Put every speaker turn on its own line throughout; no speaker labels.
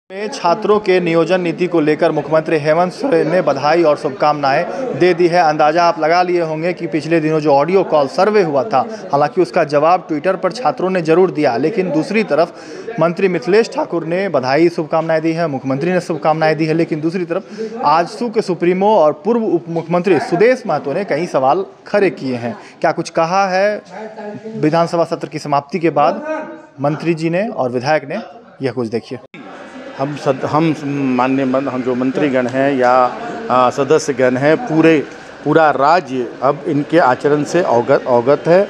में छात्रों के नियोजन नीति को लेकर मुख्यमंत्री हेमंत सोरेन ने बधाई और शुभकामनाएं दे दी है। अंदाजा आप लगा लिए होंगे कि पिछले दिनों जो ऑडियो कॉल सर्वे हुआ था, हालांकि उसका जवाब ट्विटर पर छात्रों ने जरूर दिया, लेकिन दूसरी तरफ मंत्री मिथिलेश ठाकुर ने बधाई शुभकामनाएं दी है, मुख्यमंत्री ने शुभकामनाएं दी है। लेकिन दूसरी तरफ आजसू के सुप्रीमो और पूर्व उप मुख्यमंत्री सुदेश महतो ने कई सवाल खड़े किए हैं। क्या कुछ कहा है विधानसभा सत्र की समाप्ति के बाद मंत्री जी ने और विधायक ने, यह कुछ देखिए।
हम माननीय जो मंत्रीगण हैं या सदस्यगण हैं, पूरा राज्य अब इनके आचरण से अवगत है।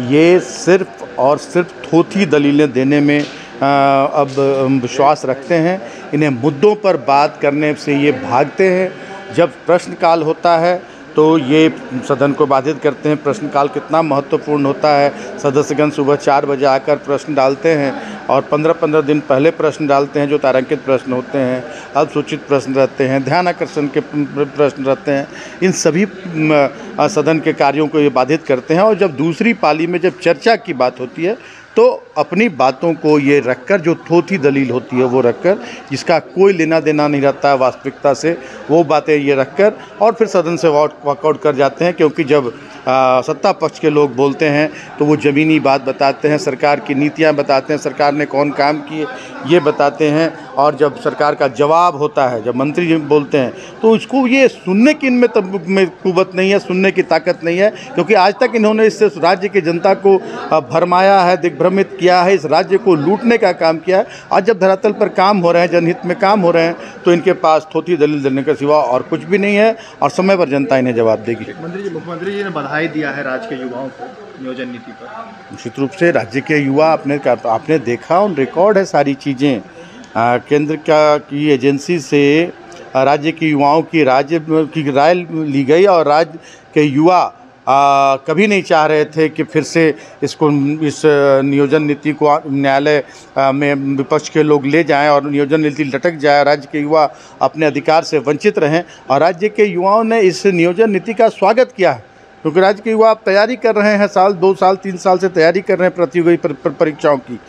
ये सिर्फ और सिर्फ थोथी दलीलें देने में अब विश्वास रखते हैं। इन्हें मुद्दों पर बात करने से ये भागते हैं। जब प्रश्नकाल होता है तो ये सदन को बाधित करते हैं। प्रश्नकाल कितना महत्वपूर्ण होता है। सदस्यगण सुबह 4 बजे आकर प्रश्न डालते हैं और 15-15 दिन पहले प्रश्न डालते हैं, जो तारांकित प्रश्न होते हैं, अल्पसूचित प्रश्न रहते हैं, ध्यान आकर्षण के प्रश्न रहते हैं। इन सभी सदन के कार्यों को ये बाधित करते हैं। और जब दूसरी पाली में जब चर्चा की बात होती है तो अपनी बातों को ये रखकर, जो थोथी दलील होती है वो रखकर, जिसका कोई लेना देना नहीं रहता है वास्तविकता से, वो बातें ये रखकर और फिर सदन से वॉकआउट कर जाते हैं। क्योंकि जब सत्ता पक्ष के लोग बोलते हैं तो वो ज़मीनी बात बताते हैं, सरकार की नीतियां बताते हैं, सरकार ने कौन काम किए ये बताते हैं। और जब सरकार का जवाब होता है, जब मंत्री जी बोलते हैं, तो इसको ये सुनने की इनमें में कुव्वत नहीं है, सुनने की ताकत नहीं है। क्योंकि आज तक इन्होंने इससे राज्य की जनता को भरमाया है, दिग्भ्रमित किया है, इस राज्य को लूटने का काम किया है। आज जब धरातल पर काम हो रहे हैं, जनहित में काम हो रहे हैं, तो इनके पास थोथी दलील देने के सिवा और कुछ भी नहीं है। और समय पर जनता इन्हें जवाब देगी।
मुख्यमंत्री जी ने बधाई दिया है राज्य के युवाओं को नियोजन नीति पर।
निश्चित रूप से राज्य के युवा, आपने देखा, ऑन रिकॉर्ड है सारी चीज़ें। केंद्र की एजेंसी से राज्य के युवाओं की राय ली गई और राज्य के युवा कभी नहीं चाह रहे थे कि फिर से इस नियोजन नीति को न्यायालय में विपक्ष के लोग ले जाएं और नियोजन नीति लटक जाए, राज्य के युवा अपने अधिकार से वंचित रहें। और राज्य के युवाओं ने इस नियोजन नीति का स्वागत किया है। क्योंकि राज्य के युवा अब तैयारी कर रहे हैं, 2 साल 3 साल से तैयारी कर रहे हैं प्रतियोगी परीक्षाओं की।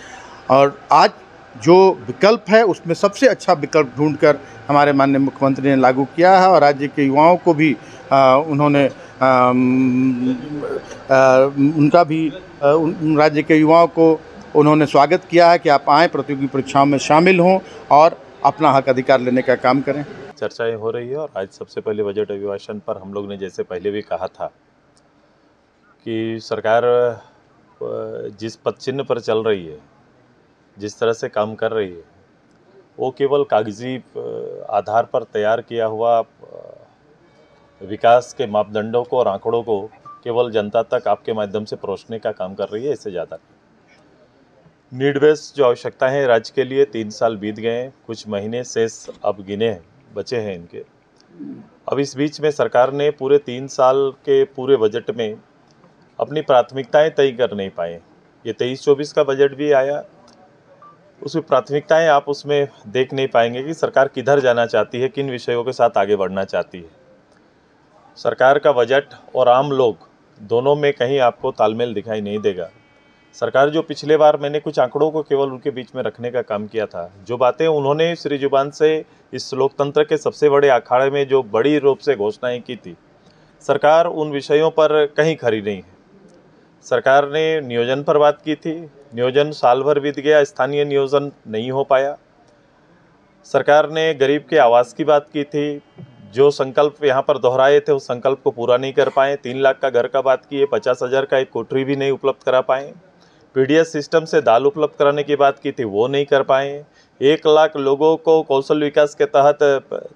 और आज जो विकल्प है उसमें सबसे अच्छा विकल्प ढूंढकर हमारे माननीय मुख्यमंत्री ने लागू किया है। और राज्य के युवाओं को भी उन्होंने उनका भी राज्य के युवाओं को उन्होंने स्वागत किया है कि आप आएँ, प्रतियोगी परीक्षाओं में शामिल हों और अपना हक अधिकार लेने का काम करें।
चर्चाएं हो रही है और आज सबसे पहले बजट अभिभाषण पर हम लोग ने जैसे पहले भी कहा था कि सरकार जिस पदचिह्न पर चल रही है, जिस तरह से काम कर रही है, वो केवल कागजी आधार पर तैयार किया हुआ विकास के मापदंडों को और आंकड़ों को केवल जनता तक आपके माध्यम से परोसने का काम कर रही है, इससे ज़्यादा नहीं। नीड बेस्ड जो आवश्यकता है राज्य के लिए, 3 साल बीत गए हैं, कुछ महीने शेष अब बचे हैं इनके। अब इस बीच में सरकार ने पूरे 3 साल के पूरे बजट में अपनी प्राथमिकताएं तय कर नहीं पाए। ये 23-24 का बजट भी आया, उसकी प्राथमिकताएं आप उसमें देख नहीं पाएंगे कि सरकार किधर जाना चाहती है, किन विषयों के साथ आगे बढ़ना चाहती है। सरकार का बजट और आम लोग दोनों में कहीं आपको तालमेल दिखाई नहीं देगा। सरकार जो पिछले बार मैंने कुछ आंकड़ों को केवल उनके बीच में रखने का काम किया था, जो बातें उन्होंने श्री जुबान से इस लोकतंत्र के सबसे बड़े अखाड़े में जो बड़ी रूप से घोषणाएं की थी, सरकार उन विषयों पर कहीं खरी नहीं है। सरकार ने नियोजन पर बात की थी, नियोजन साल भर बीत गया, स्थानीय नियोजन नहीं हो पाया। सरकार ने गरीब के आवास की बात की थी, जो संकल्प यहाँ पर दोहराए थे उस संकल्प को पूरा नहीं कर पाए। 3 लाख का घर का बात की है, 50,000 का एक कोठरी भी नहीं उपलब्ध करा पाए। पीडीएस सिस्टम से दाल उपलब्ध कराने की बात की थी, वो नहीं कर पाए। 1 लाख लोगों को कौशल विकास के तहत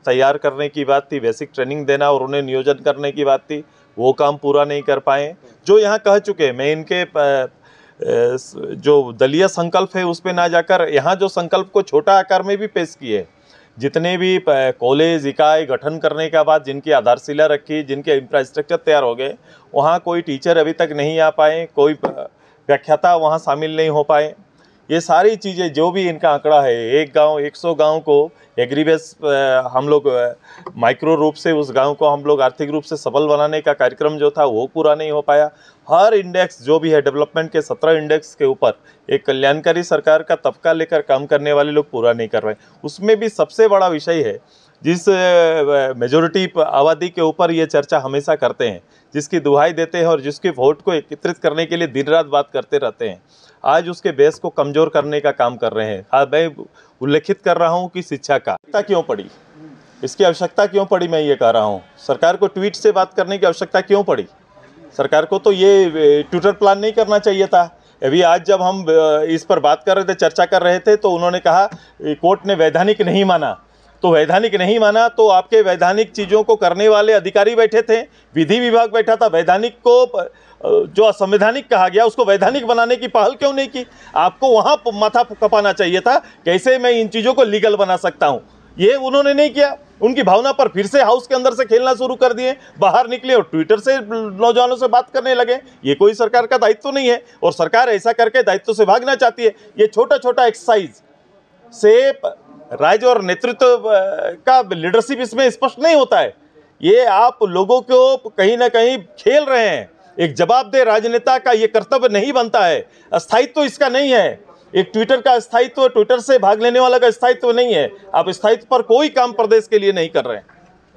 तैयार करने की बात थी, बेसिक ट्रेनिंग देना और उन्हें नियोजन करने की बात थी, वो काम पूरा नहीं कर पाए। जो यहाँ कह चुके, मैं इनके जो दलीय संकल्प है उस पर ना जाकर यहाँ जो संकल्प को छोटा आकार में भी पेश किए, जितने भी कॉलेज इकाई गठन करने के बाद जिनकी आधारशिला रखी, जिनके इंफ्रास्ट्रक्चर तैयार हो गए, वहाँ कोई टीचर अभी तक नहीं आ पाए, कोई व्याख्याता वहाँ शामिल नहीं हो पाए। ये सारी चीज़ें जो भी इनका आंकड़ा है, 1 गांव 100 गांव को एग्रीबेस हम लोग माइक्रो रूप से उस गांव को हम लोग आर्थिक रूप से सबल बनाने का कार्यक्रम जो था वो पूरा नहीं हो पाया। हर इंडेक्स जो भी है डेवलपमेंट के 17 इंडेक्स के ऊपर एक कल्याणकारी सरकार का तबका लेकर काम करने वाले लोग पूरा नहीं कर रहे हैं। उसमें भी सबसे बड़ा विषय है जिस मेजॉरिटी आबादी के ऊपर ये चर्चा हमेशा करते हैं, जिसकी दुहाई देते हैं और जिसके वोट को एकत्रित करने के लिए दिन रात बात करते रहते हैं, आज उसके बेस को कमज़ोर करने का काम कर रहे हैं। हाँ, मैं उल्लेखित कर रहा हूँ कि शिक्षा का आवश्यकता क्यों पड़ी, इसकी आवश्यकता क्यों पड़ी, मैं ये कह रहा हूँ। सरकार को ट्वीट से बात करने की आवश्यकता क्यों पड़ी? सरकार को तो ये ट्विटर प्लान नहीं करना चाहिए था। अभी आज जब हम इस पर बात कर रहे थे, चर्चा कर रहे थे, तो उन्होंने कहा कोर्ट ने वैधानिक नहीं माना। तो वैधानिक नहीं माना तो आपके वैधानिक चीज़ों को करने वाले अधिकारी बैठे थे, विधि विभाग बैठा था। वैधानिक को जो असंवैधानिक कहा गया उसको वैधानिक बनाने की पहल क्यों नहीं की? आपको वहाँ माथा कपाना चाहिए था, कैसे मैं इन चीज़ों को लीगल बना सकता हूँ। ये उन्होंने नहीं किया। उनकी भावना पर फिर से हाउस के अंदर से खेलना शुरू कर दिए, बाहर निकले और ट्विटर से नौजवानों से बात करने लगे। ये कोई सरकार का दायित्व नहीं है और सरकार ऐसा करके दायित्व से भागना चाहती है। ये छोटा छोटा एक्सरसाइज से राज्य और नेतृत्व का लीडरशिप इसमें स्पष्ट नहीं होता है। ये आप लोगों को कहीं ना कहीं खेल रहे हैं। एक जवाबदेह राजनेता का ये कर्तव्य नहीं बनता है। स्थायित्व इसका नहीं है। एक ट्विटर का स्थायित्व, ट्विटर से भाग लेने वाला का स्थायित्व नहीं है। आप स्थायित्व पर कोई काम प्रदेश के लिए नहीं कर रहे हैं।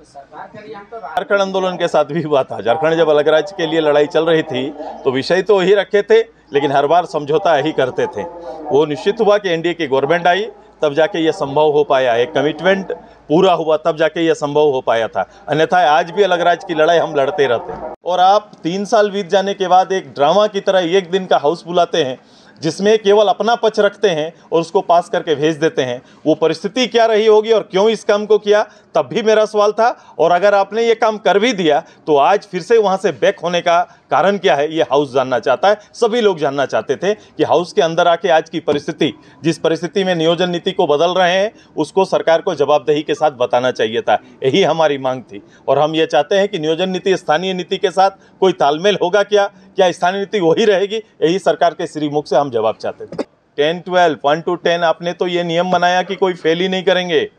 झारखंड आंदोलन के साथ भी हुआ था। झारखंड जब अलग राज्य के लिए लड़ाई चल रही थी तो विषय तो वही रखे थे, लेकिन हर बार समझौता यही करते थे। वो निश्चित हुआ कि एनडीए की गवर्नमेंट आई तब जाके ये संभव हो पाया, एक कमिटमेंट पूरा हुआ तब जाके ये संभव हो पाया था। अन्यथा आज भी अलग राज्य की लड़ाई हम लड़ते रहते हैं। और आप 3 साल बीत जाने के बाद एक ड्रामा की तरह एक दिन का हाउस बुलाते हैं जिसमें केवल अपना पक्ष रखते हैं और उसको पास करके भेज देते हैं। वो परिस्थिति क्या रही होगी और क्यों इस काम को किया, तब भी मेरा सवाल था। और अगर आपने ये काम कर भी दिया तो आज फिर से वहाँ से बैक होने का कारण क्या है, ये हाउस जानना चाहता है। सभी लोग जानना चाहते थे कि हाउस के अंदर आके आज की परिस्थिति, जिस परिस्थिति में नियोजन नीति को बदल रहे हैं, उसको सरकार को जवाबदेही के साथ बताना चाहिए था। यही हमारी मांग थी। और हम ये चाहते हैं कि नियोजन नीति स्थानीय नीति के साथ कोई तालमेल होगा क्या स्थानीय नीति वही रहेगी, यही सरकार के श्रीमुख से हम जवाब चाहते थे। 10-12 1 to 10 आपने तो ये नियम बनाया कि कोई फेल ही नहीं करेंगे।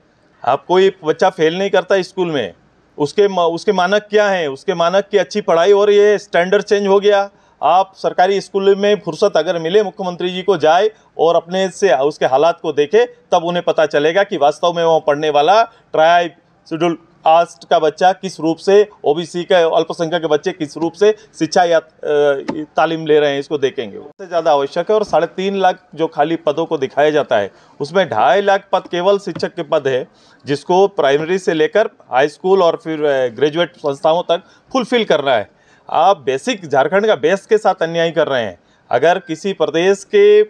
आप कोई बच्चा फेल नहीं करता स्कूल में। उसके मानक क्या हैं? उसके मानक की अच्छी पढ़ाई हो रही है, स्टैंडर्ड चेंज हो गया। आप सरकारी स्कूल में फुर्सत अगर मिले, मुख्यमंत्री जी को जाए और अपने से उसके हालात को देखे, तब उन्हें पता चलेगा कि वास्तव में वहाँ पढ़ने वाला ट्राइब, शेड्यूल कास्ट का बच्चा किस रूप से, ओबीसी के अल्पसंख्यक के बच्चे किस रूप से शिक्षा या तालीम ले रहे हैं, इसको देखेंगे। सबसे ज़्यादा आवश्यक है। और 3.5 लाख जो खाली पदों को दिखाया जाता है उसमें 2.5 लाख पद केवल शिक्षक के पद है, जिसको प्राइमरी से लेकर हाई स्कूल और फिर ग्रेजुएट संस्थाओं तक फुलफिल करना है। आप बेसिक झारखंड का बेस के साथ अन्याय कर रहे हैं। अगर किसी प्रदेश के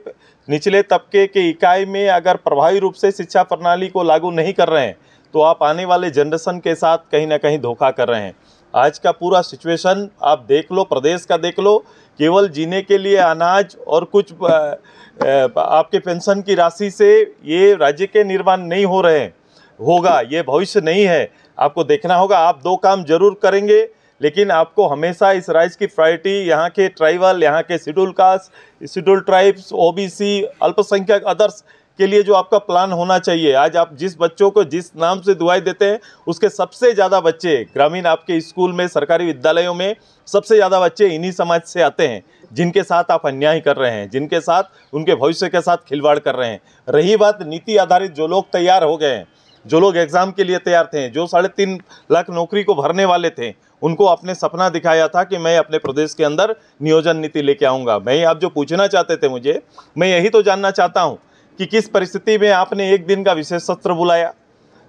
निचले तबके के इकाई में अगर प्रभावी रूप से शिक्षा प्रणाली को लागू नहीं कर रहे हैं तो आप आने वाले जनरेशन के साथ कहीं ना कहीं धोखा कर रहे हैं। आज का पूरा सिचुएशन आप देख लो, प्रदेश का देख लो। केवल जीने के लिए अनाज और कुछ आपके पेंशन की राशि से ये राज्य के निर्माण नहीं हो रहे हैं, होगा, ये भविष्य नहीं है। आपको देखना होगा। आप 2 काम जरूर करेंगे, लेकिन आपको हमेशा इस राज्य की प्रायोरिटी यहाँ के ट्राइबल, यहाँ के schedule caste, schedule tribes, OBC, अल्पसंख्यक, अदर्स के लिए जो आपका प्लान होना चाहिए। आज आप जिस बच्चों को जिस नाम से दुआई देते हैं, उसके सबसे ज़्यादा बच्चे ग्रामीण आपके स्कूल में, सरकारी विद्यालयों में सबसे ज़्यादा बच्चे इन्हीं समाज से आते हैं, जिनके साथ आप अन्याय कर रहे हैं, जिनके साथ उनके भविष्य के साथ खिलवाड़ कर रहे हैं। रही बात नीति आधारित, जो लोग तैयार हो गए हैं, जो लोग एग्ज़ाम के लिए तैयार थे, जो 3.5 लाख नौकरी को भरने वाले थे, उनको अपने सपना दिखाया था कि मैं अपने प्रदेश के अंदर नियोजन नीति लेके आऊँगा। मैं आप जो पूछना चाहते थे मुझे, मैं यही तो जानना चाहता हूँ कि किस परिस्थिति में आपने एक दिन का विशेष सत्र बुलाया।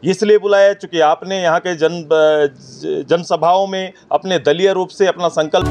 इसलिए बुलाया चूँकि आपने यहाँ के जनसभाओं में अपने दलीय रूप से अपना संकल्प